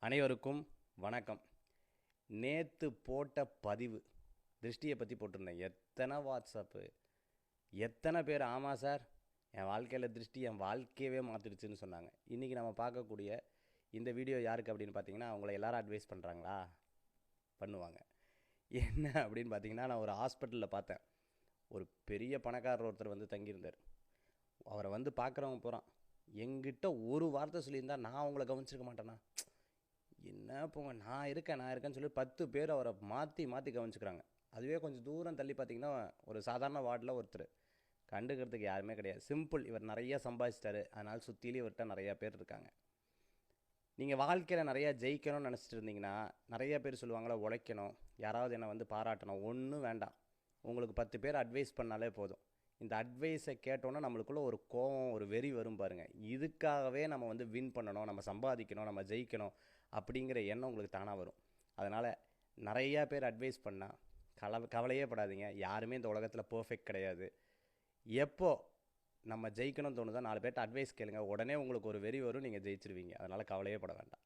அனைவருக்கும் வணக்கம். நேற்று போட்ட பதிவு திருஷ்டியை பற்றி போட்டிருந்தேன். எத்தனை வாட்ஸ்அப்பு, எத்தனை பேர் ஆமாம் சார் என் வாழ்க்கையில் திருஷ்டி என் வாழ்க்கையவே மாற்றிடுச்சுன்னு சொன்னாங்க. இன்றைக்கி நம்ம பார்க்கக்கூடிய இந்த வீடியோ யாருக்கு அப்படின்னு பார்த்தீங்கன்னா, அவங்கள எல்லாரும் அட்வைஸ் பண்ணுறாங்களா? பண்ணுவாங்க. என்ன அப்படின்னு பார்த்தீங்கன்னா, நான் ஒரு ஹாஸ்பிட்டலில் பார்த்தேன். ஒரு பெரிய பணக்காரர் ஒருத்தர் வந்து தங்கியிருந்தார். அவரை வந்து பார்க்குறவங்க போகிறான், எங்கிட்ட ஒரு வார்த்தை சொல்லியிருந்தா நான் அவங்கள கவனிச்சிருக்க மாட்டேனா? என்ன போங்க, நான் இருக்கேன்னு சொல்லி 10 பேர் அவரை மாற்றி கவனிச்சுக்கிறாங்க. அதுவே கொஞ்சம் தூரம் தள்ளி பார்த்தீங்கன்னா, ஒரு சாதாரண வார்டில் ஒருத்தர் கண்டுக்கிறதுக்கு யாருமே கிடையாது. சிம்பிள், இவர் நிறையா சம்பாதிச்சிட்டாரு, அதனால் சுற்றிலே இவர்கிட்ட நிறையா பேர் இருக்காங்க. நீங்கள் வாழ்க்கையில் நிறையா ஜெயிக்கணும்னு நினச்சிட்டு இருந்தீங்கன்னா, நிறைய பேர் சொல்லுவாங்களா உழைக்கணும், யாராவது என்னை வந்து பாராட்டணும், ஒன்றும் வேண்டாம். உங்களுக்கு 10 பேர் அட்வைஸ் பண்ணாலே போதும். இந்த அட்வைஸை கேட்டோன்னா நம்மளுக்குள்ளே ஒரு கோவம், ஒரு வெறி வரும் பாருங்கள். இதுக்காகவே நம்ம வந்து வின் பண்ணணும், நம்ம சம்பாதிக்கணும், நம்ம ஜெயிக்கணும் அப்படிங்கிற எண்ணம் உங்களுக்கு தானாக வரும். அதனால் நிறையா பேர் அட்வைஸ் பண்ணால் கவலையே படாதீங்க. யாருமே இந்த உலகத்தில் பர்ஃபெக்ட் கிடையாது. எப்போ நம்ம ஜெயிக்கணும்னு தோணுதோ 4 பேர்ட்ட அட்வைஸ் கேளுங்க, உடனே உங்களுக்கு ஒரு வெறி வரும், நீங்கள் ஜெயிச்சிருவீங்க. அதனால் கவலையே பட வேண்டாம்.